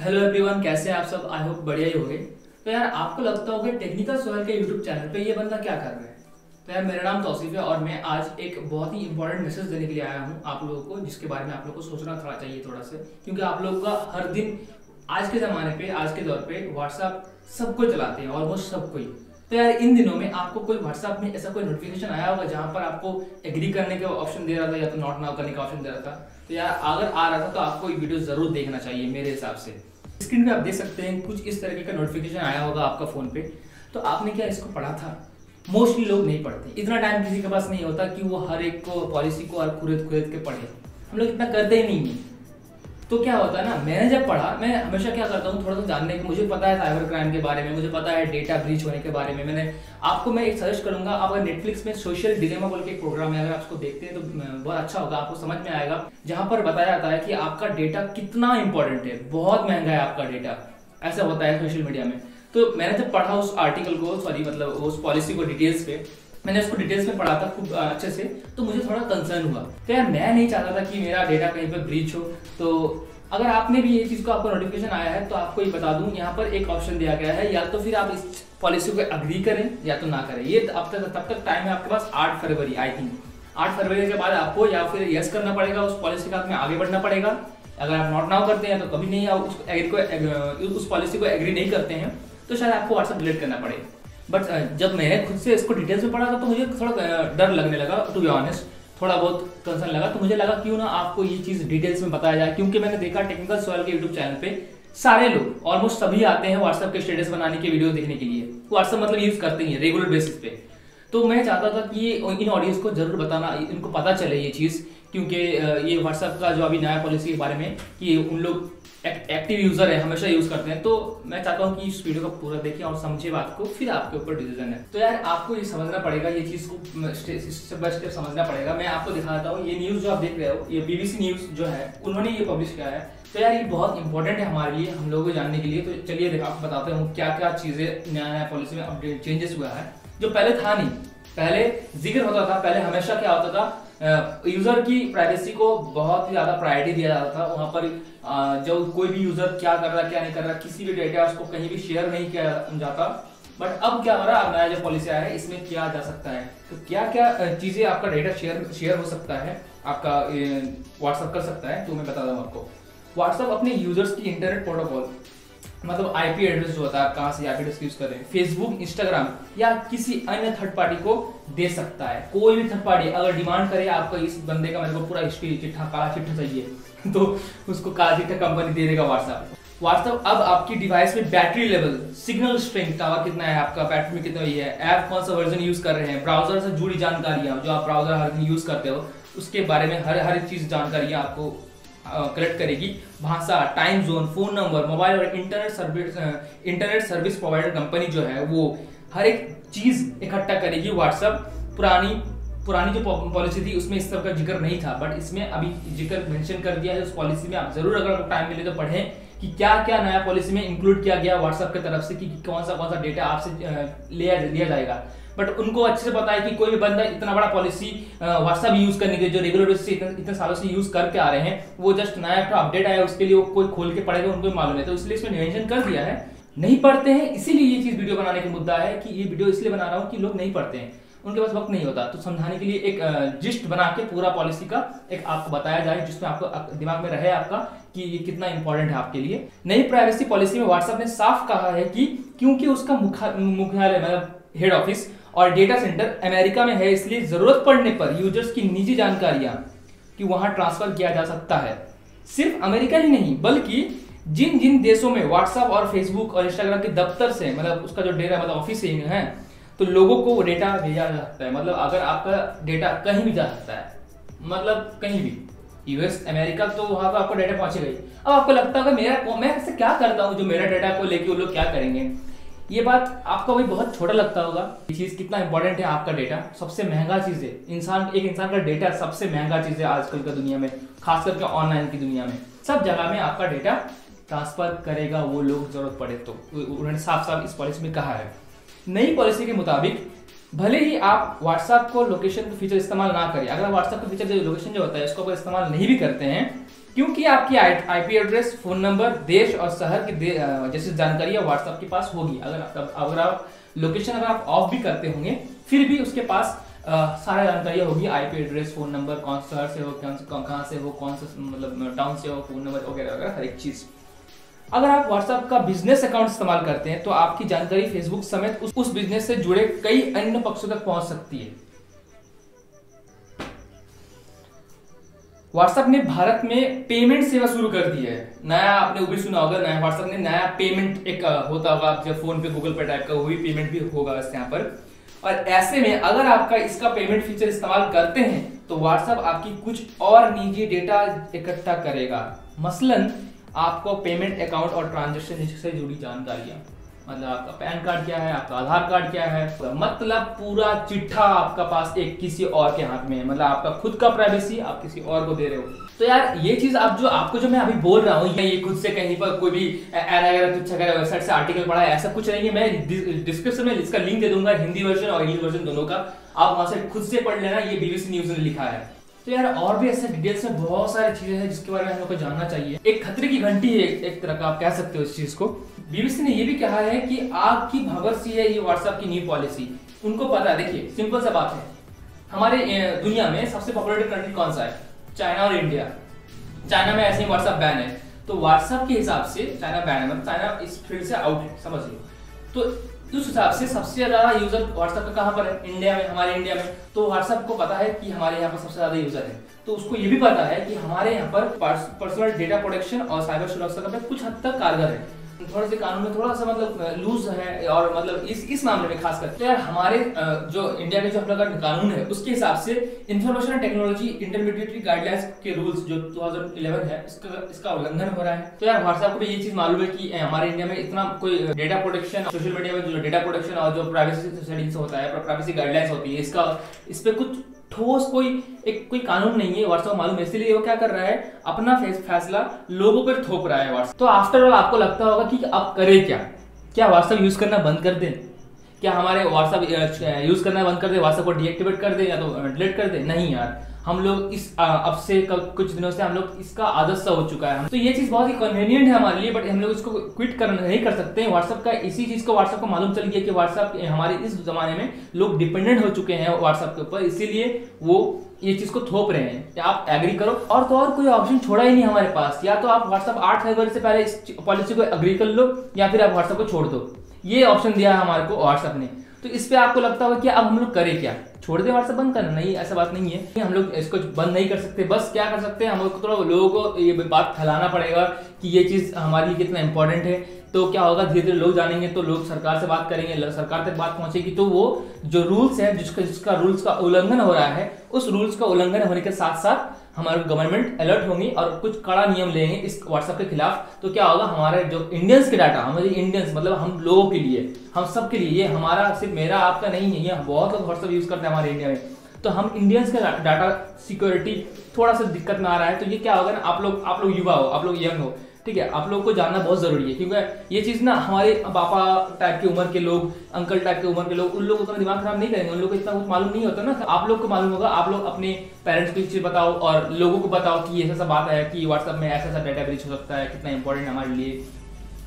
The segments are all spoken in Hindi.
हेलो एवरीवन, कैसे हैं आप सब। आई होप बढ़िया ही होंगे। तो यार आपको लगता होगा टेक्निकल सोहेल के यूट्यूब चैनल पे ये बंदा क्या कर रहा है। तो यार मेरा नाम तौसीफ है और मैं आज एक बहुत ही इंपॉर्टेंट मैसेज देने के लिए आया हूँ आप लोगों को, जिसके बारे में आप लोगों को सोचना थोड़ा चाहिए थोड़ा सा, क्योंकि आप लोगों का हर दिन आज के ज़माने पे आज के दौर पे व्हाट्सएप सबको चलाते हैं, ऑलमोस्ट सबको ही। तो यार इन दिनों में आपको कोई व्हाट्सएप में ऐसा कोई नोटिफिकेशन आया होगा जहां पर आपको एग्री करने का ऑप्शन दे रहा था या तो नॉट नाउ करने का ऑप्शन दे रहा था। तो यार अगर आ रहा था तो आपको ये वीडियो जरूर देखना चाहिए मेरे हिसाब से। स्क्रीन पे आप देख सकते हैं कुछ इस तरीके का नोटिफिकेशन आया होगा आपका फोन पे। तो आपने क्या इसको पढ़ा था? मोस्टली लोग नहीं पढ़ते, इतना टाइम किसी के पास नहीं होता कि वो हर एक को पॉलिसी को और खुद के पढ़े। हम लोग इतना करते ही नहीं है। तो क्या होता है ना, मैंने जब पढ़ा, मैं हमेशा क्या करता हूँ थोड़ा सा जानने की, मुझे पता है साइबर क्राइम के बारे में, मुझे पता है डेटा ब्रीच होने के बारे में। मैं एक सजेस्ट करूंगा, आप अगर नेटफ्लिक्स में सोशल डिलेमा बोल के एक प्रोग्राम है, अगर आप उसको देखते हैं तो बहुत अच्छा होगा, आपको समझ में आएगा। जहां पर बताया जाता है कि आपका डेटा कितना इंपॉर्टेंट है, बहुत महंगा है आपका डेटा, ऐसा होता है सोशल मीडिया में। तो मैंने जब पढ़ा उस आर्टिकल को, उस पॉलिसी को डिटेल्स पे, मैंने उसको डिटेल्स में पढ़ा था खूब अच्छे से, तो मुझे थोड़ा कंसर्न हुआ। तो यार मैं नहीं चाहता था कि मेरा डेटा कहीं पर ब्रीच हो। तो अगर आपने भी ये चीज को आपको नोटिफिकेशन आया है तो आपको ये बता दूं, यहाँ पर एक ऑप्शन दिया गया है, या तो फिर आप इस पॉलिसी को अग्री करें या तो ना करें। ये तब तक टाइम है आपके पास 8 फरवरी, आई थिंक 8 फरवरी के बाद आपको या फिर यस करना पड़ेगा, उस पॉलिसी का में आगे बढ़ना पड़ेगा। अगर आप नॉट नाउ करते हैं तो कभी नहीं, उस पॉलिसी को एग्री नहीं करते हैं तो शायद आपको व्हाट्सएप डिलीट करना पड़े। बट जब मैंने खुद से इसको डिटेल्स में पढ़ा था तो मुझे थोड़ा डर लगने लगा, टू बी ऑनेस्ट, थोड़ा बहुत कंसर्न लगा। तो मुझे लगा क्यों ना आपको ये चीज डिटेल्स में बताया जाए, क्योंकि मैंने देखा टेक्निकल सोहेल के यूट्यूब चैनल पे सारे लोग, ऑलमोस्ट सभी आते हैं व्हाट्सएप के स्टेटस बनाने के वीडियो देखने के लिए। व्हाट्सएप मतलब यूज करते हैं रेगुलर बेसिस पे। तो मैं चाहता था कि इन ऑडियंस को जरूर बताना, इनको पता चले ये चीज, क्योंकि ये व्हाट्सएप का जो अभी नया पॉलिसी के बारे में कि उन लोग एक्टिव यूजर है, हमेशा यूज करते हैं। तो मैं चाहता हूँ कि इस वीडियो को पूरा देखें और समझे बात को, फिर आपके ऊपर डिसीजन है। तो यार आपको ये समझना पड़ेगा, ये चीज को स्टेप बाय स्टेप समझना पड़ेगा। मैं आपको दिखाता हूँ, ये न्यूज जो आप देख रहे हो, ये BBC न्यूज जो है, उन्होंने ये पब्लिश किया है। तो यार ये बहुत इंपॉर्टेंट है हमारे लिए, हम लोगों को जानने के लिए। तो चलिए आपको बताते हूँ क्या क्या चीजें नया पॉलिसी में अपडेट चेंजेस हुआ है, जो पहले था नहीं। पहले जिक्र होता था, पहले हमेशा क्या होता था, यूजर की प्राइवेसी को बहुत ही ज्यादा प्रायोरिटी दिया जाता था। वहां पर जो कोई भी यूजर क्या कर रहा है क्या नहीं कर रहा, किसी भी डेटा उसको कहीं भी शेयर नहीं किया जाता। बट अब क्या हो रहा है, नया जो पॉलिसी आया है इसमें किया जा सकता है। तो क्या क्या चीजें आपका डेटा शेयर हो सकता है, आपका व्हाट्सएप कर सकता है, तो मैं बता दूं आपको। व्हाट्सएप अपने यूजर्स की इंटरनेट प्रोटोकॉल, मतलब IP एड्रेस जो होता है, आप कहां से IP एड्रेस यूज कर रहे हैं, फेसबुक, इंस्टाग्राम या किसी अन्य थर्ड पार्टी को दे सकता है। कोई भी थर्ड पार्टी अगर डिमांड करे आपका इस बंदे का, मेरे को पूरा हिस्ट्री चिट्ठा, काला चिट्ठा चाहिए तो उसको काला चिट्ठा कंपनी दे देगा व्हाट्सएप। अब आपकी डिवाइस में battery level, signal strength, tower कितना है आपका, बैटरी में कितना है, ऐप कौन सा वर्जन यूज कर रहे हैं, ब्राउजर से जुड़ी जानकारियां, जो आप ब्राउजर हर दिन यूज करते हो उसके बारे में हर एक चीज जानकारियां आपको कलेक्ट करेगी। भाषा, time zone, phone number, mobile और इंटरनेट सर्विस प्रोवाइडर कंपनी जो है वो हर एक चीज इकट्ठा करेगी व्हाट्सएप। पुरानी जो पॉलिसी थी उसमें इस सब का जिक्र नहीं था, बट इसमें अभी जिक्र मेंशन कर दिया है उस पॉलिसी में। आप जरूर अगर आपको टाइम मिले तो पढ़ें कि क्या क्या नया पॉलिसी में इंक्लूड किया गया व्हाट्सएप की तरफ से, कि कौन सा डेटा आपसे लिया जाएगा। बट उनको अच्छे से पता है कि कोई भी बंदा इतना बड़ा पॉलिसी व्हाट्सएप यूज करने के, जो रेगुलर बेसिस से इतने सालों से यूज करके आ रहे हैं, वो जस्ट नया अपडेट आया उसके लिए वो कोई खोल के पढ़ेगा, उनको मालूम है। तो इसलिए इसमें मेंशन कर दिया है। नहीं पढ़ते हैं, इसीलिए ये चीज वीडियो बनाने का मुद्दा है कि ये वीडियो इसलिए बना रहा हूँ कि लोग नहीं पढ़ते हैं, उनके पास वक्त नहीं होता। तो समझाने के लिए एक जिस्ट बना के पूरा पॉलिसी का एक आपको बताया जाए, जिसमें आपको दिमाग में रहे आपका कि ये कितना इंपॉर्टेंट है आपके लिए। नई प्राइवेसी पॉलिसी में व्हाट्सएप ने साफ कहा है कि क्योंकि उसका मुख्यालय मतलब हेड ऑफिस और डेटा सेंटर अमेरिका में है, इसलिए जरूरत पड़ने पर यूजर्स की निजी जानकारियां कि वहां ट्रांसफर किया जा सकता है। सिर्फ अमेरिका ही नहीं, बल्कि जिन जिन देशों में व्हाट्सएप और फेसबुक और इंस्टाग्राम के दफ्तर से, मतलब उसका जो डेटा मतलब ऑफिस है, तो लोगों को वो डेटा भेजा जा सकता है। मतलब अगर आपका डेटा कहीं भी जा सकता है, मतलब कहीं भी, यूएस, अमेरिका, तो वहां पर आपका डेटा पहुंचेगा ही। अब आपको लगता होगा मैं ऐसे क्या करता हूं जो मेरा डेटा को लेके वो लोग क्या करेंगे। ये बात आपको भी बहुत छोटा लगता होगा। ये चीज कितना इंपॉर्टेंट है, आपका डेटा सबसे महंगा चीज है। एक इंसान का डेटा सबसे महंगा चीज है आजकल की दुनिया में, खास करके ऑनलाइन की दुनिया में। सब जगह में आपका डेटा ट्रांसफर करेगा वो लोग, जरूरत पड़े तो। उन्होंने साफ साफ इस पॉलिसी में कहा है। नई पॉलिसी के मुताबिक भले ही आप व्हाट्सएप को लोकेशन फीचर इस्तेमाल ना करें, अगर व्हाट्सएप का फीचर जो लोकेशन जो होता है इसको अगर इस्तेमाल नहीं भी करते हैं क्योंकि आपकी आईपी एड्रेस, फोन नंबर, देश और शहर की जैसी जानकारी व्हाट्सएप के पास होगी। अगर आप लोकेशन अगर आप ऑफ भी करते होंगे फिर भी उसके पास सारा जानकारी होगी, आईपी एड्रेस, फोन नंबर, कौन शहर से हो, कहाँ से हो, कौन सा मतलब टाउन से हो, फोन नंबर वगैरह वगैरह हर एक चीज। अगर आप व्हाट्सएप का बिजनेस अकाउंट इस्तेमाल करते हैं तो आपकी जानकारी फेसबुक समेत उस बिजनेस से जुड़े कई अन्य पक्षों तक पहुंच सकती है। व्हाट्सएप ने भारत में पेमेंट सेवा शुरू कर दी है। नया आपने वो भी सुना होगा, नया व्हाट्सएप ने नया पेमेंट एक होता होगा, आप जब फोन पे, गूगल पे टाइप का, वो भी पेमेंट भी होगा यहाँ पर। और ऐसे में अगर आपका इसका पेमेंट फीचर इस्तेमाल करते हैं तो व्हाट्सएप आपकी कुछ और निजी डेटा इकट्ठा करेगा। मसलन आपको पेमेंट अकाउंट और ट्रांजैक्शन से जुड़ी जानकारियां, मतलब आपका पैन कार्ड क्या है, आपका आधार कार्ड क्या है, मतलब पूरा चिट्ठा आपका पास एक किसी और के हाथ में है, मतलब आपका खुद का प्राइवेसी आप किसी और को दे रहे हो। तो यार ये चीज आपको जो मैं अभी बोल रहा हूँ, ये खुद से कहीं पर कोई भी तुच्छ वेबसाइट से आर्टिकल पढ़ा है, ऐसा कुछ नहीं है। मैं डिस्क्रिप्शन में इसका लिंक दे दूंगा, हिंदी वर्जन और इंग्लिश वर्जन दोनों का, आप वहां से खुद से पढ़ लेना, ये बीबीसी न्यूज ने लिखा है। तो यार और भी ऐसे डिटेल्स में बहुत सारी चीजें हैं जिसके बारे में हम लोग को जानना चाहिए। एक खतरे की घंटी है एक तरह का, आप कह सकते हो इस चीज को। बीबीसी ने ये भी कहा है कि आग की भभक सी है ये व्हाट्सएप की न्यू पॉलिसी। उनको पता है, देखिए सिंपल सा बात है, हमारे दुनिया में सबसे पॉपुलेटेड कंट्री कौन सा है? चाइना और इंडिया। चाइना में ऐसे ही व्हाट्सएप बैन है, तो व्हाट्सएप के हिसाब से चाइना बैन है, मतलब चाइना इस फील्ड से आउट है, समझ लो। तो उस हिसाब से सबसे ज्यादा यूजर व्हाट्सएप का कहां पर है? इंडिया में, हमारे इंडिया में। तो व्हाट्सएप को पता है कि हमारे यहाँ पर सबसे ज्यादा यूजर है, तो उसको ये भी पता है कि हमारे यहाँ पर पर्सनल डेटा प्रोटेक्शन और साइबर सुरक्षा का कुछ हद तक कारगर है। थोड़े से कानून में थोड़ा सा मतलब लूज है, और मतलब इस मामले में खास करके तो यार हमारे जो इंडिया के जो अपना कानून है उसके हिसाब से information and technology intermediate guidelines के रूल्स जो 2011 है इसका उल्लंघन हो रहा है। तो यार व्हाट्सएप को भी ये चीज मालूम है कि हमारे इंडिया में इतना कोई डेटा प्रोटेक्शन, सोशल मीडिया में जो डेटा प्रोटेक्शन और जो प्राइवेसी सेटिंग्स होता है, प्राइवेसी गाइडलाइंस होती है, इस पे कुछ ठोस कोई कानून नहीं है। व्हाट्सएप मालूम है, इसलिए वो क्या कर रहा है, अपना फैसला लोगों पर थोप रहा है व्हाट्सएप। तो आफ्टर ऑल आपको लगता होगा कि अब करे क्या व्हाट्सएप यूज करना बंद कर दें? क्या हमारे व्हाट्सएप यूज करना बंद कर दे, व्हाट्सएप को डीएक्टिवेट कर दे या तो डिलीट कर दे? नहीं यार, हम लोग अब से कुछ दिनों से हम लोग इसका आदत सा हो चुका है। तो ये चीज बहुत ही कन्वीनियंट है हमारे लिए, बट हम लोग इसको क्विट नहीं कर सकते हैं व्हाट्सएप का। इसी चीज को व्हाट्सएप को मालूम चल गया कि व्हाट्सएप हमारे इस जमाने में लोग डिपेंडेंट हो चुके हैं व्हाट्सएप के ऊपर, इसीलिए वो ये चीज को थोप रहे हैं। आप एग्री करो, और तो और कोई ऑप्शन छोड़ा ही नहीं हमारे पास। या तो आप व्हाट्सएप 8 फरवरी से पहले इस पॉलिसी को एग्री कर लो, या फिर आप व्हाट्सएप को छोड़ दो। ये ऑप्शन दिया है हमारे को व्हाट्सएप ने। तो इस पे आपको लगता होगा कि अब हम लोग करें क्या? छोड़ दे व्हाट्सएप, बंद करना? नहीं, ऐसा बात नहीं है। हम लोग इसको बंद नहीं कर सकते। बस क्या कर सकते हैं, हम लोग थोड़ा लोगों को ये बात फैलाना पड़ेगा कि ये चीज हमारे लिए कितना इंपॉर्टेंट है। तो क्या होगा, धीरे धीरे लोग जानेंगे तो लोग सरकार से बात करेंगे, सरकार तक बात पहुंचेगी, तो वो जो रूल्स है, जिसका रूल्स का उल्लंघन हो रहा है, उस रूल्स का उल्लंघन होने के साथ साथ हमारे गवर्नमेंट अलर्ट होंगी और कुछ कड़ा नियम लेंगे इस व्हाट्सएप के खिलाफ। तो क्या होगा, हमारे जो इंडियंस के डाटा, हमारे इंडियंस मतलब हम लोगों के लिए, हम सब के लिए, ये हमारा सिर्फ मेरा आपका नहीं है, ये बहुत लोग व्हाट्सएप यूज करते हैं हमारे इंडिया में। तो हम इंडियंस का डाटा सिक्योरिटी थोड़ा सा दिक्कत में आ रहा है। तो ये क्या होगा ना, आप लोग युवा हो, आप लोग यंग हो, ठीक है, आप लोगों को जानना बहुत जरूरी है, क्योंकि ये चीज ना हमारे पापा टाइप की उम्र के लोग, अंकल टाइप की उम्र के लोग, उन लोगों का दिमाग खराब नहीं करेंगे, उन लोगों को इतना कुछ मालूम नहीं होता ना। आप लोग को मालूम होगा, आप लोग अपने पेरेंट्स को चीज बताओ और लोगों को बताओ कि ऐसा बात है कि व्हाट्सएप में ऐसा डेटा ब्रीच हो सकता है, कितना इंपॉर्टेंट है हमारे लिए।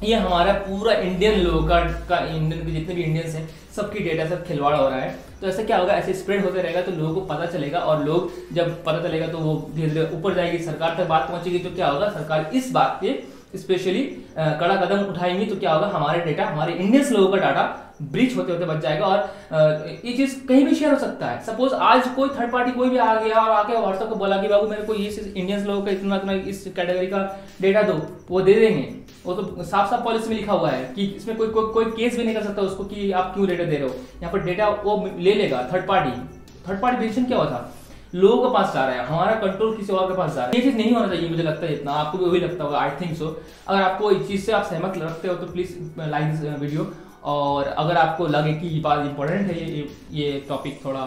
ये हमारा पूरा इंडियन लोगों का इंडियन के जितने भी इंडियंस हैं सबकी डेटा सब खिलवाड़ हो रहा है। तो ऐसा क्या होगा, ऐसे स्प्रेड होते रहेगा तो लोगों को पता चलेगा, और लोग जब पता चलेगा तो वो धीरे धीरे ऊपर जाएगी, सरकार तक बात पहुंचेगी। तो क्या होगा, सरकार इस बात पे स्पेशली कड़ा कदम उठाएंगी। तो क्या होगा, हमारे डेटा, हमारे इंडियंस लोगों का डाटा ब्रीच होते होते बच जाएगा। और ये चीज कहीं भी शेयर हो सकता है। सपोज आज कोई थर्ड पार्टी कोई भी आ गया और आके व्हाट्सएप को बोला कि बाबू मेरे को ये इंडियंस लोगों का इतना इतना इस कैटेगरी का डेटा दो, वो दे देंगे। वो तो साफ साफ पॉलिसी में लिखा हुआ है कि इसमें कोई केस भी नहीं कर सकता उसको कि आप क्यों डेटा दे रहे हो। यहाँ पर डेटा वो ले लेगा थर्ड पार्टी वेरिएशन क्या होता, लोगों के पास जा रहा है, हमारा कंट्रोल किसी और के पास जा रहा है। ये चीज नहीं होना चाहिए, मुझे लगता है इतना, आपको भी वही लगता होगा, आई थिंक सो। अगर आपको इस चीज से आप सहमत रखते हो तो प्लीज लाइक दिस वीडियो, और अगर आपको लगे कि ये बात इंपॉर्टेंट है, ये टॉपिक थोड़ा,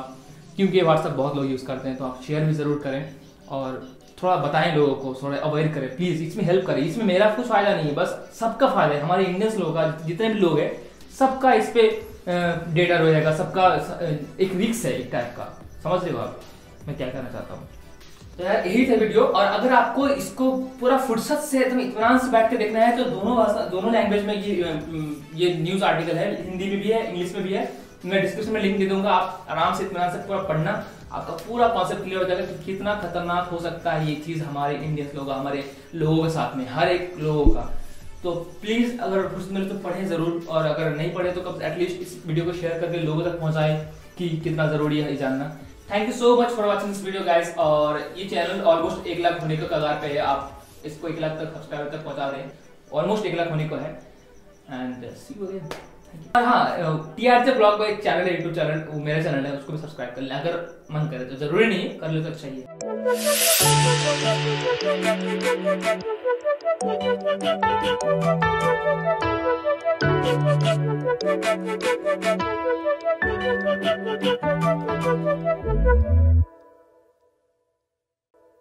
क्योंकि व्हाट्सएप बहुत लोग यूज करते हैं, तो आप शेयर भी जरूर करें और थोड़ा बताएं लोगों को, थोड़ा अवेयर करें प्लीज, इसमें हेल्प करें। इसमें मेरा कुछ फायदा नहीं है, बस सबका फायदा है, हमारे इंडियंस लोगों का, जितने भी लोग हैं सबका इस पे डेटा रहेगा, सबका एक रिक्स है एक टाइप का। समझ रहे हो आप मैं क्या कहना चाहता हूँ? तो यार यही था वीडियो। और अगर आपको इसको पूरा फुर्सत से एकदम इत्मीनान से बैठ के देखना है तो दोनों लैंग्वेज में ये न्यूज आर्टिकल है, हिंदी में भी है, इंग्लिश में भी है। मैं डिस्क्रिप्शन में लिंक दे दूंगा, आप आराम से इत्मीनान से पूरा पढ़ना, आपका पूरा कॉन्सेप्ट क्लियर हो जाएगा कि कितना खतरनाक हो सकता है ये चीज हमारे इंडियन लोगों का, हमारे लोगों के साथ में, हर एक लोगों का। तो प्लीज अगर फुर्सत मिले तो पढ़ें जरूर, और अगर नहीं पढ़े तो कब एटलीस्ट इस वीडियो को शेयर करके लोगों तक पहुंचाएं कि कितना जरूरी है जानना। Thank you so much for watching this video guys. और ये चैनल ऑलमोस्ट 1 लाख होने के कगार पे है, आप इसको 1 लाख तक सब्सक्राइबर तक पहुंचा रहे हैं, ऑलमोस्ट 1 लाख होने को है। And see you again. और हाँ, TRJ ब्लॉग का एक चैनल है, यूट्यूब चैनल, वो मेरा चैनल है, उसको भी सब्सक्राइब कर लें अगर मन करे तो। जरूरी नहीं है, कर ले तो अच्छा ही है।